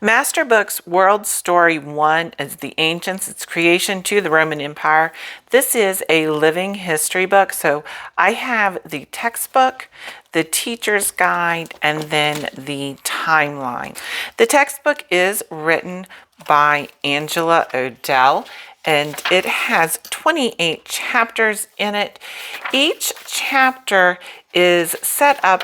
MasterBooks World Story 1 is the ancients, its creation to the Roman Empire. This is a living history book, so I have the textbook, the teacher's guide, and then the timeline. The textbook is written by Angela Odell, and it has 28 chapters in it. Each chapter is set up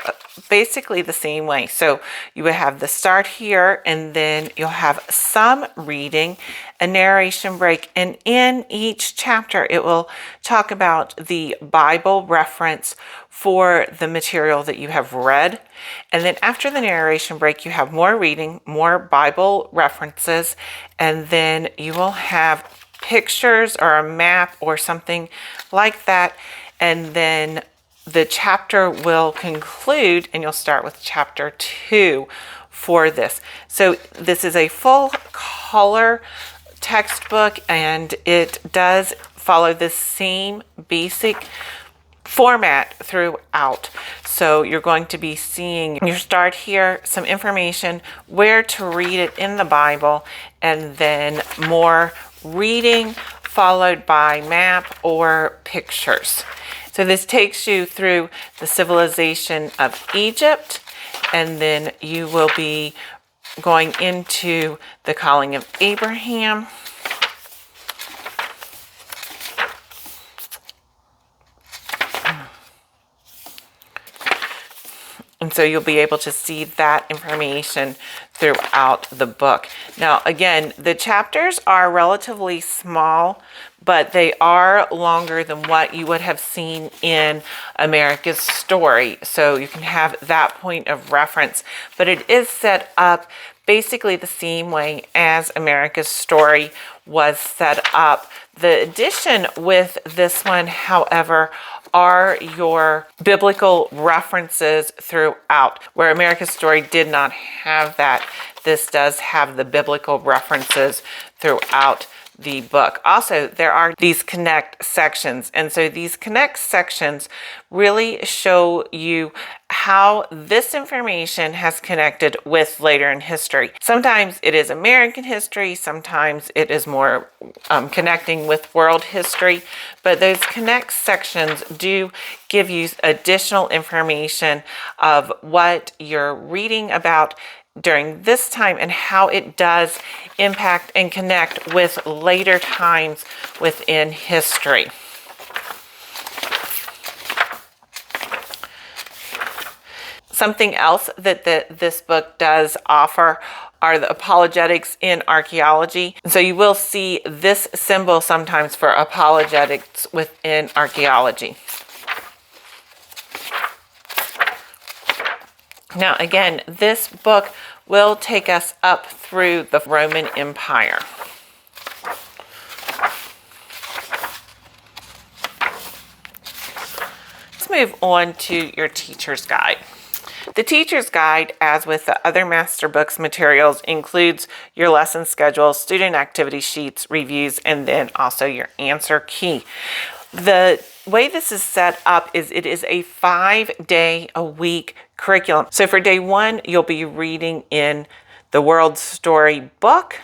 basically the same way. So you would have the start here, and then you'll have some reading, a narration break, and in each chapter it will talk about the Bible reference for the material that you have read. And then after the narration break, you have more reading, more Bible references, and then you will have pictures or a map or something like that, and then the chapter will conclude and you'll start with chapter 2 for this. So this is a full color textbook, and it does follow the same basic format throughout. So you're going to be seeing your start here, some information, where to read it in the Bible, and then more reading followed by map or pictures. So this takes you through the civilization of Egypt, and then you will be going into the calling of Abraham. And so you'll be able to see that information throughout the book. Now, again, the chapters are relatively small, but they are longer than what you would have seen in America's Story. So you can have that point of reference, but it is set up basically the same way as America's Story was set up. The addition with this one, however, are your biblical references throughout. Where America's Story did not have that, this does have the biblical references throughout the book. Also, there are these connect sections, and so these connect sections really show you how this information has connected with later in history. Sometimes it is American history, sometimes it is more connecting with world history, but those connect sections do give you additional information of what you're reading about during this time and how it does impact and connect with later times within history. Something else that this book does offer are the apologetics in archaeology. So you will see this symbol sometimes for apologetics within archaeology. Now, again, this book will take us up through the Roman Empire. Let's move on to your teacher's guide. The teacher's guide, as with the other MasterBooks materials, includes your lesson schedule, student activity sheets, reviews, and then also your answer key. The way this is set up is it is a 5-day-a-week curriculum. So for day 1, you'll be reading in the World Story book.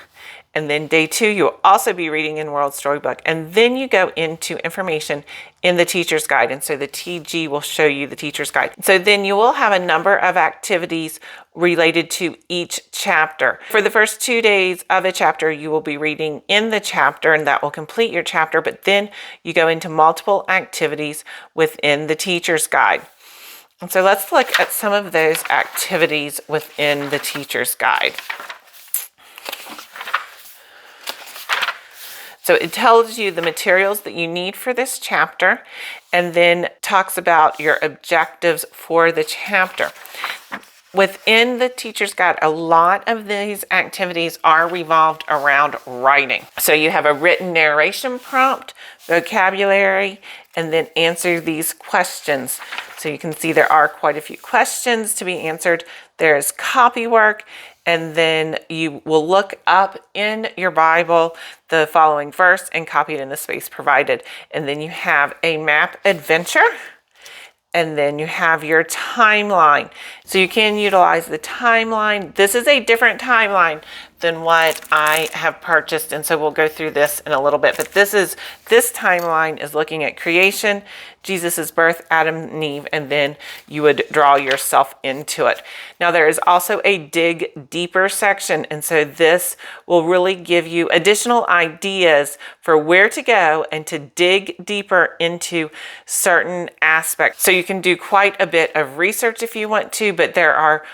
And then day 2, you'll also be reading in World Story book. And then you go into information in the teacher's guide. And so the TG will show you the teacher's guide. So then you will have a number of activities related to each chapter. For the first 2 days of a chapter, you will be reading in the chapter, and that will complete your chapter. But then you go into multiple activities within the teacher's guide. And so let's look at some of those activities within the teacher's guide. So it tells you the materials that you need for this chapter, and then talks about your objectives for the chapter. Within the teacher's guide, a lot of these activities are revolved around writing. So you have a written narration prompt, vocabulary, and then answer these questions. So you can see there are quite a few questions to be answered. There's copy work, and then you will look up in your Bible the following verse and copy it in the space provided. And then you have a map adventure, and then you have your timeline. So you can utilize the timeline. This is a different timeline than what I have purchased, and so we'll go through this in a little bit. But this timeline is looking at creation, Jesus's birth, Adam and Eve, and then you would draw yourself into it. Now there is also a dig deeper section, and so this will really give you additional ideas for where to go and to dig deeper into certain aspects. So you can do quite a bit of research if you want to, but there are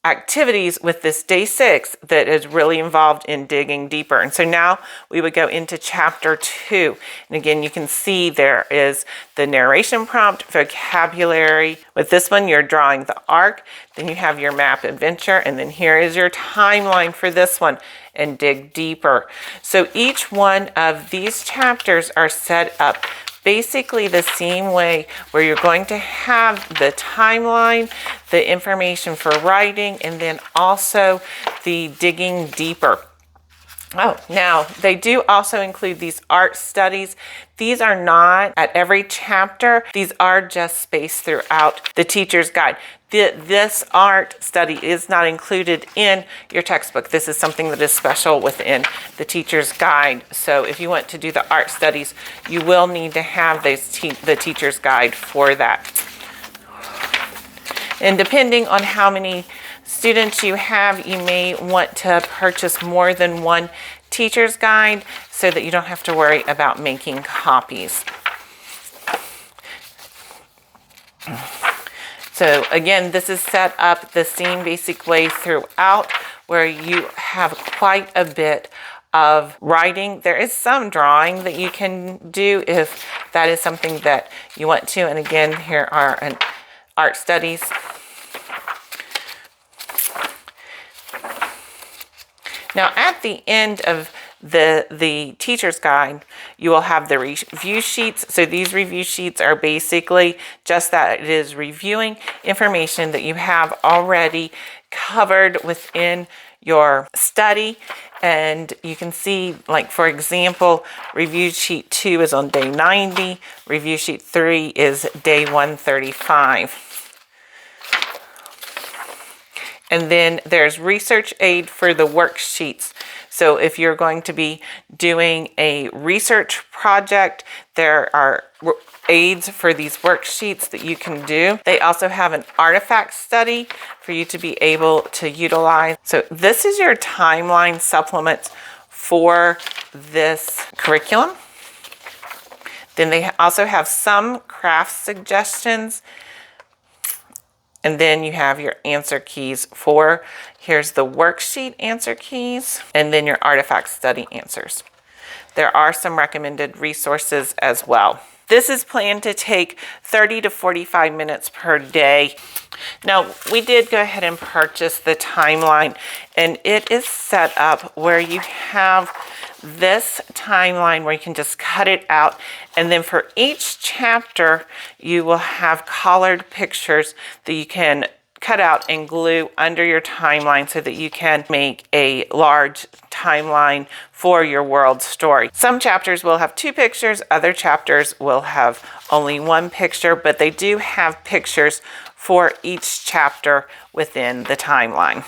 activities with this day 6 that is really involved in digging deeper. And so now we would go into chapter 2. And again, you can see there is the narration prompt, vocabulary. With this one, you're drawing the arc, then you have your map adventure, and then here is your timeline for this one, and dig deeper. So each one of these chapters are set up basically the same way, where you're going to have the timeline, the information for writing, and then also the digging deeper. Oh, now they do also include these art studies. These are not at every chapter. These are just spaced throughout the teacher's guide. This art study is not included in your textbook. This is something that is special within the teacher's guide. So if you want to do the art studies, you will need to have the teacher's guide for that. And depending on how many students you have, you may want to purchase more than one teacher's guide so that you don't have to worry about making copies. So again, this is set up the same basic way throughout, where you have quite a bit of writing. There is some drawing that you can do if that is something that you want to. And again, here are an art studies. Now at the end of the teacher's guide, you will have the review sheets. So these review sheets are basically just that. It is reviewing information that you have already covered within your study. And you can see, like, for example, review sheet 2 is on day 90. Review sheet 3 is day 135. And then there's research aid for the worksheets. So if you're going to be doing a research project, there are aids for these worksheets that you can do. They also have an artifact study for you to be able to utilize. So this is your timeline supplements for this curriculum. Then they also have some craft suggestions. And then you have your answer keys for, here's the worksheet answer keys, and then your artifact study answers. There are some recommended resources as well. This is planned to take 30 to 45 minutes per day. Now, we did go ahead and purchase the timeline, and it is set up where you have this timeline where you can just cut it out, and then for each chapter you will have colored pictures that you can cut out and glue under your timeline so that you can make a large timeline for your world story. Some chapters will have 2 pictures, other chapters will have only 1 picture, but they do have pictures for each chapter within the timeline.